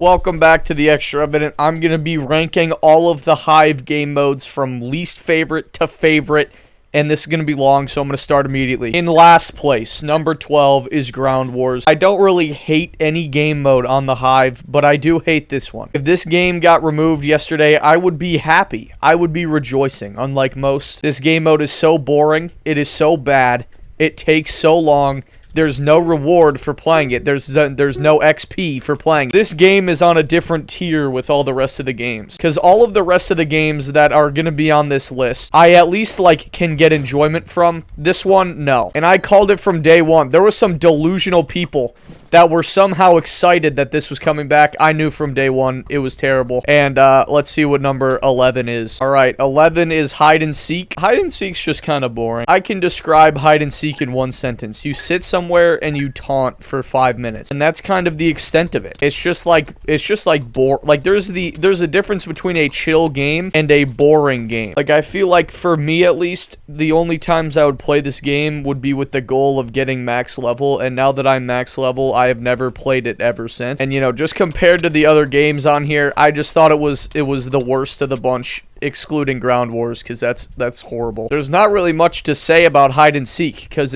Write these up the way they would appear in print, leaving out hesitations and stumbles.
Welcome back to the Extra Evident. I'm going to be ranking all of the Hive game modes from least favorite to favorite, and this is going to be long, so I'm going to start immediately. In last place, number 12 is Ground Wars. I don't really hate any game mode on the Hive, but I do hate this one. If this game got removed yesterday, I would be happy. I would be rejoicing, unlike most. This game mode is so boring. It is so bad. It takes so long. There's no reward for playing it. There's no XP for playing. This game is on a different tier with all the rest of the games. Because all of the rest of the games that are going to be on this list, I at least, can get enjoyment from. This one, no. And I called it from day one. There were some delusional people that were somehow excited that this was coming back. I knew from day one it was terrible. And let's see what number 11 is. All right, 11 is Hide and Seek. Hide and Seek's just kind of boring. I can describe Hide and Seek in one sentence. You sit somewhere and you taunt for 5 minutes, and that's kind of the extent of it. It's just like there's a difference between a chill game and a boring game. Like, I feel like for me at least, the only times I would play this game would be with the goal of getting max level, and now that I'm max level, I have never played it ever since. And just compared to the other games on here, I just thought it was the worst of the bunch, excluding Ground Wars, because that's horrible. There's not really much to say about Hide and Seek because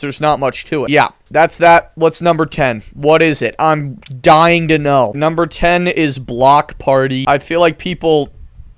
there's not much to it. Yeah, that's that. What's number 10? What is it? I'm dying to know. Number 10 is Block Party. I feel like people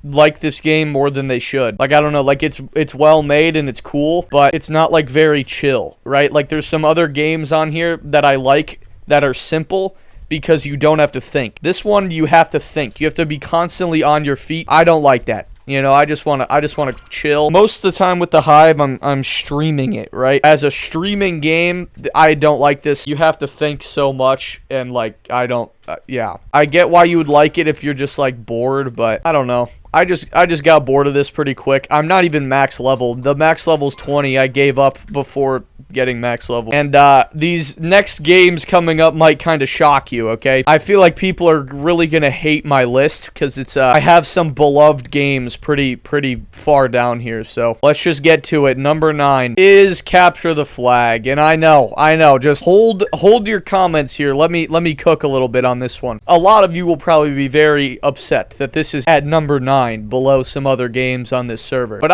like this game more than they should. I don't know, it's well made and it's cool, but it's not very chill, right? There's some other games on here that I like that are simple because you don't have to think. This one, you have to think. You have to be constantly on your feet. I don't like that. I just want to chill. Most of the time with the Hive, I'm streaming it, right? As a streaming game, I don't like this. You have to think so much, and I don't. Yeah, I get why you would like it if you're just bored, but I don't know. I just got bored of this pretty quick. I'm not even max level. The max level's 20. I gave up before getting max level. And these next games coming up might kind of shock you, okay? I feel like people are really gonna hate my list because it's I have some beloved games pretty far down here. So let's just get to it. Number 9 is Capture the Flag, and I know. Just hold your comments here. Let me cook a little bit on this one. A lot of you will probably be very upset that this is at number 9 below some other games on this server, but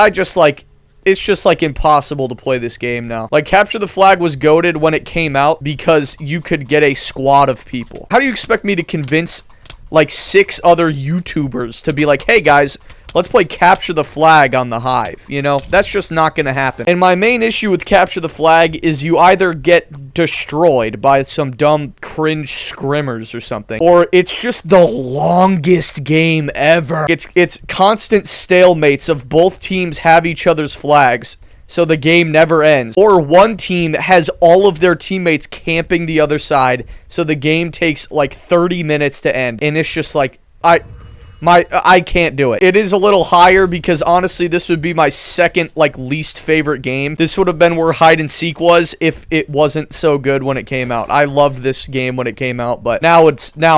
it's just impossible to play this game now. Capture the Flag was goated when it came out because you could get a squad of people. How do you expect me to convince 6 other YouTubers to be hey guys, let's play Capture the Flag on the Hive? That's just not gonna happen. And my main issue with Capture the Flag is you either get destroyed by some dumb cringe scrimmers or something, or it's just the longest game ever. It's constant stalemates of both teams have each other's flags, so the game never ends. Or one team has all of their teammates camping the other side, so the game takes 30 minutes to end. And it's just I can't do it. It is a little higher because honestly this would be my second least favorite game. This would have been where Hide and Seek was if it wasn't so good when it came out. I loved this game when it came out, but now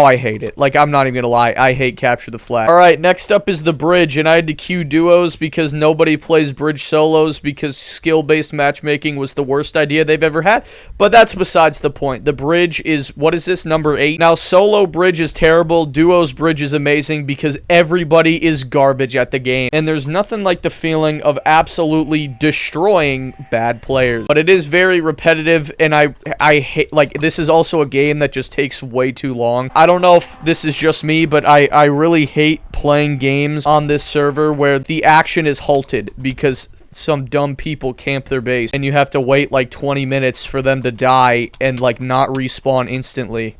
I hate it. I'm not even gonna lie, I hate Capture the Flag. Alright, next up is The Bridge, and I had to queue duos because nobody plays bridge solos because skill-based matchmaking was the worst idea they've ever had, but that's besides the point. The Bridge is, what is this, number 8? Now solo bridge is terrible, duos bridge is amazing because everybody is garbage at the game, and there's nothing like the feeling of absolutely destroying bad players. But it is very repetitive, and I hate, this is also a game that just takes way too long. I don't know if this is just me, but I really hate playing games on this server where the action is halted because some dumb people camp their base, and you have to wait 20 minutes for them to die and not respawn instantly,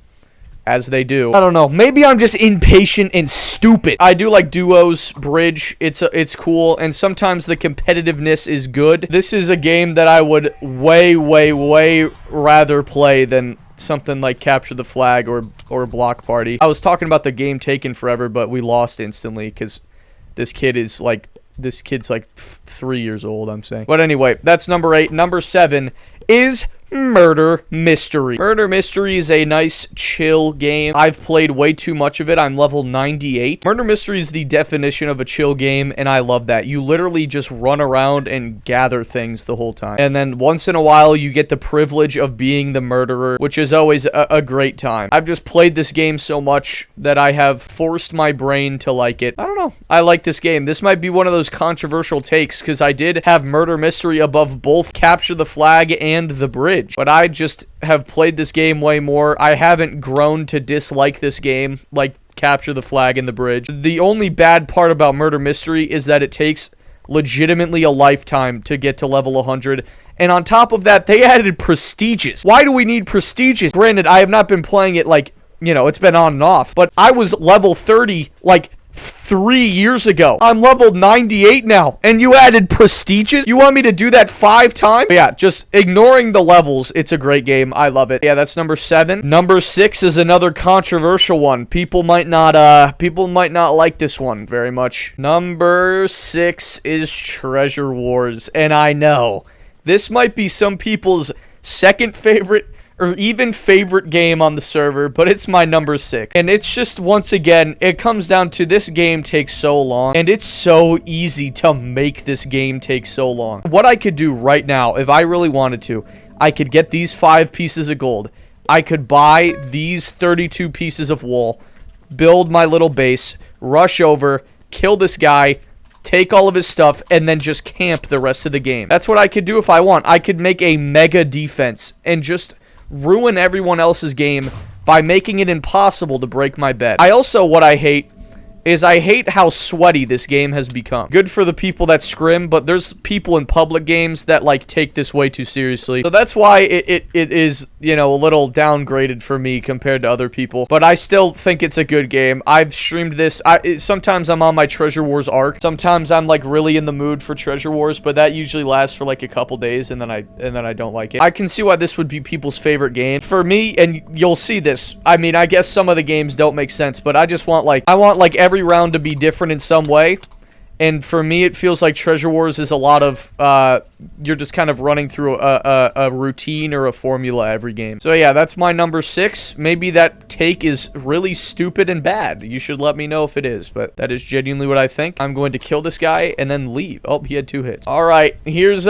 as they do. I don't know. Maybe I'm just impatient and stupid. I do like duos, bridge. It's cool, and sometimes the competitiveness is good. This is a game that I would way rather play than something like Capture the Flag or Block Party. I was talking about the game taking forever, but we lost instantly because this kid's 3 years old, I'm saying. But anyway, that's number 8. Number 7 is Murder Mystery. Murder Mystery is a nice, chill game. I've played way too much of it. I'm level 98. Murder Mystery is the definition of a chill game, and I love that. You literally just run around and gather things the whole time. And then once in a while, you get the privilege of being the murderer, which is always a great time. I've just played this game so much that I have forced my brain to like it. I don't know. I like this game. This might be one of those controversial takes, because I did have Murder Mystery above both Capture the Flag and The Bridge. But I just have played this game way more. I haven't grown to dislike this game like Capture the Flag and The Bridge. The only bad part about Murder Mystery is that it takes legitimately a lifetime to get to level 100. And on top of that, they added prestiges. Why do we need prestiges? Granted, I have not been playing it like, you know, it's been on and off. But I was level 30 like 3 years ago. I'm level 98 now, and you added prestiges? You want me to do that 5 times? But yeah, just ignoring the levels, it's a great game. I love it. Yeah, that's number 7. Number 6 is another controversial one. People might not like this one very much. Number 6 is Treasure Wars, and I know this might be some people's second favorite or even favorite game on the server, but it's my number 6. And it's just, once again, it comes down to this game takes so long, and it's so easy to make this game take so long. What I could do right now, if I really wanted to, I could get these 5 pieces of gold. I could buy these 32 pieces of wool, build my little base, rush over, kill this guy, take all of his stuff, and then just camp the rest of the game. That's what I could do if I want. I could make a mega defense and just ruin everyone else's game by making it impossible to break my bed. What I hate is I hate how sweaty this game has become. Good for the people that scrim, but there's people in public games that, like, take this way too seriously. So that's why it is, you know, a little downgraded for me compared to other people. But I still think it's a good game. I've streamed this. Sometimes I'm on my Treasure Wars arc. Sometimes I'm, like, really in the mood for Treasure Wars, but that usually lasts for, like, a couple days, and then I don't like it. I can see why this would be people's favorite game. For me, and you'll see this, I mean, I guess some of the games don't make sense, but I just want, like, every round to be different in some way. And for me, it feels like Treasure Wars is a lot of, you're just kind of running through a routine or a formula every game. So yeah, that's my number 6. Maybe that take is really stupid and bad. You should let me know if it is, but that is genuinely what I think. I'm going to kill this guy and then leave. Oh, he had 2 hits. All right, here's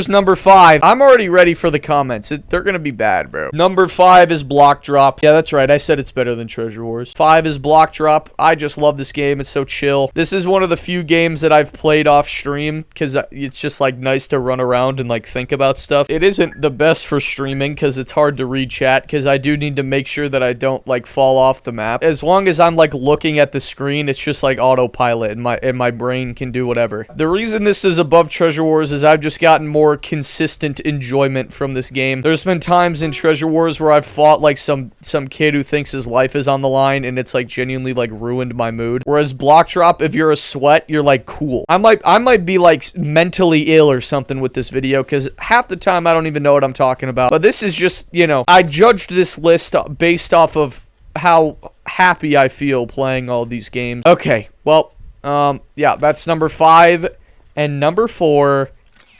number 5. I'm already ready for the comments. They're gonna be bad, bro. Number 5 is Block Drop. Yeah, that's right. I said it's better than Treasure Wars. 5 is Block Drop. I just love this game. It's so chill. This is one of the few games that I've played off stream because it's just like nice to run around and like think about stuff. It isn't the best for streaming because it's hard to read chat because I do need to make sure that I don't like fall off the map. As long as I'm like looking at the screen, it's just like autopilot and my brain can do whatever. The reason this is above Treasure Wars is I've just gotten more consistent enjoyment from this game. There's been times in Treasure Wars where I've fought like some kid who thinks his life is on the line and it's like genuinely like ruined my mood. Whereas Block Drop, if you're a sweat, you're like cool. I might be like mentally ill or something with this video because half the time I don't even know what I'm talking about. But this is just, you know, I judged this list based off of how happy I feel playing all these games. Okay, well, yeah, that's number 5. And number 4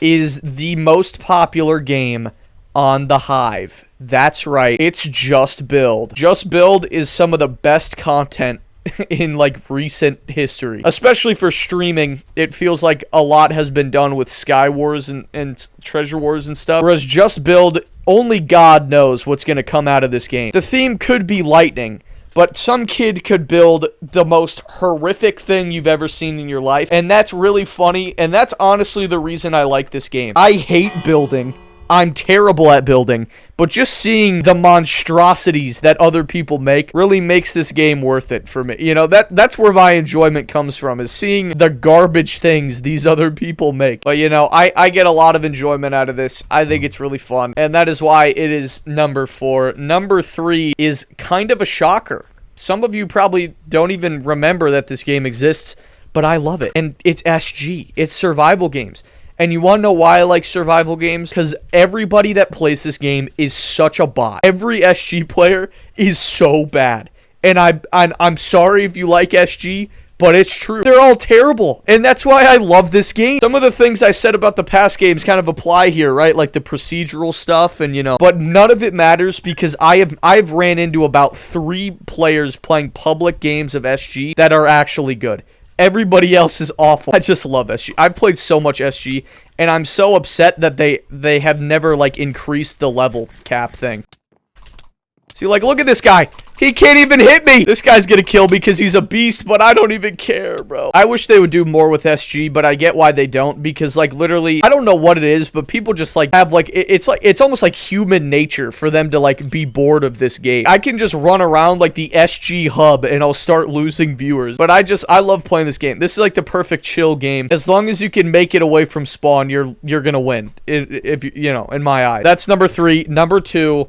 is the most popular game on the Hive. That's right, it's Just Build. Just Build is some of the best content in like recent history, especially for streaming. It feels like a lot has been done with Skywars and Treasure Wars and stuff, whereas Just Build, only God knows what's going to come out of this game. The theme could be lightning, but some kid could build the most horrific thing you've ever seen in your life, and that's really funny, and that's honestly the reason I like this game. I hate building. I'm terrible at building, but just seeing the monstrosities that other people make really makes this game worth it for me. You know, that's where my enjoyment comes from, is seeing the garbage things these other people make. But, you know, I get a lot of enjoyment out of this. I think it's really fun, and that is why it is number 4. Number 3 is kind of a shocker. Some of you probably don't even remember that this game exists, but I love it. And it's SG. It's survival games. And you want to know why I like survival games? Because everybody that plays this game is such a bot. Every SG player is so bad. And I'm sorry if you like SG, but it's true. They're all terrible, and that's why I love this game. Some of the things I said about the past games kind of apply here, right? Like the procedural stuff and, you know, but none of it matters because I've ran into about 3 players playing public games of SG that are actually good. Everybody else is awful. I just love SG. I've played so much SG, and I'm so upset that they have never, like, increased the level cap thing. See, like, look at this guy. He can't even hit me. This guy's gonna kill because he's a beast, but I don't even care, bro. I wish they would do more with SG, but I get why they don't, because, like, literally, I don't know what it is, but people just, like, have, like, it's almost like human nature for them to, like, be bored of this game. I can just run around, like, the SG hub, and I'll start losing viewers, but I love playing this game. This is, like, the perfect chill game. As long as you can make it away from spawn, you're gonna win, if you know, in my eyes. That's number 3. Number 2...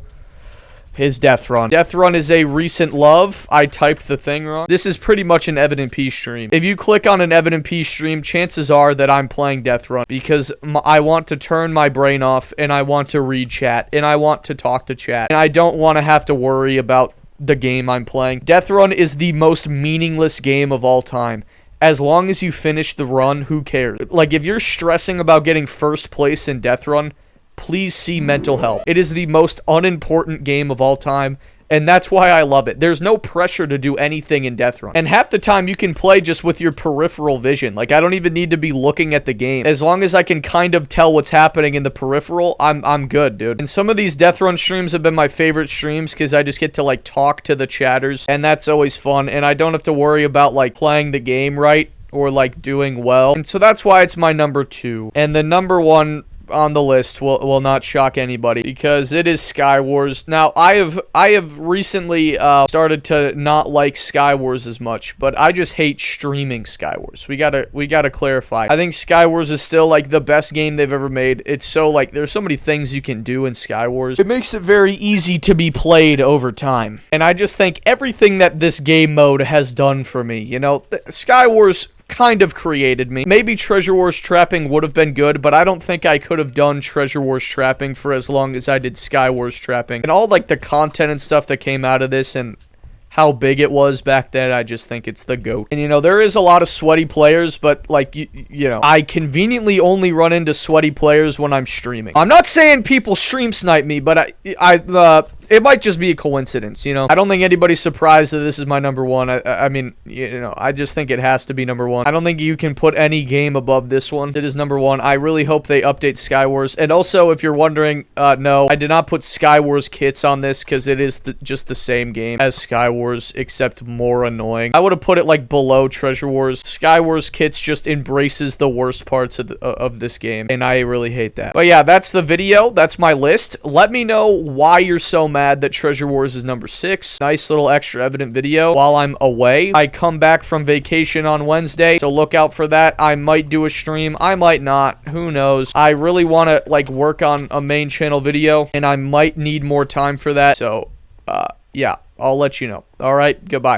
is Death Run. Death Run is a recent love. I typed the thing wrong. This is pretty much an Evan and P stream. If you click on an Evan and P stream, chances are that I'm playing Death Run because I want to turn my brain off and I want to read chat and I want to talk to chat and I don't want to have to worry about the game I'm playing. Death Run is the most meaningless game of all time. As long as you finish the run, who cares? Like, if you're stressing about getting first place in Death Run, please see mental health. It is the most unimportant game of all time, and that's why I love it. There's no pressure to do anything in Death Run. And half the time, you can play just with your peripheral vision. Like, I don't even need to be looking at the game. As long as I can kind of tell what's happening in the peripheral, I'm good, dude. And some of these Death Run streams have been my favorite streams because I just get to, like, talk to the chatters, and that's always fun, and I don't have to worry about, like, playing the game right or, like, doing well. And so that's why it's my number 2. And the number 1... on the list will not shock anybody because it is Skywars. Now, I have recently started to not like Skywars as much, but I just hate streaming Skywars. We gotta clarify. I think Skywars is still like the best game they've ever made. It's so like there's so many things you can do in Skywars. It makes it very easy to be played over time. And I just think everything that this game mode has done for me, you know, Skywars kind of created me. Maybe Treasure Wars trapping would have been good, but I don't think I could have done Treasure Wars trapping for as long as I did Skywars trapping. And all, like, the content and stuff that came out of this and how big it was back then, I just think it's the GOAT. And, you know, there is a lot of sweaty players, but, like, you know, I conveniently only run into sweaty players when I'm streaming. I'm not saying people stream snipe me, but it might just be a coincidence, you know? I don't think anybody's surprised that this is my number 1. I mean, you know, I just think it has to be number 1. I don't think you can put any game above this one. It is number 1. I really hope they update Skywars. And also, if you're wondering, no, I did not put Skywars kits on this because it is just the same game as Skywars, except more annoying. I would have put it, like, below Treasure Wars. Skywars kits just embraces the worst parts of this game, and I really hate that. But yeah, that's the video. That's my list. Let me know why you're so mad that Treasure Wars is number 6. Nice little extra evident video while I'm away. I come back from vacation on Wednesday, so look out for that. I might do a stream. I might not. Who knows? I really want to, like, work on a main channel video, and I might need more time for that. So, yeah, I'll let you know. All right, goodbye.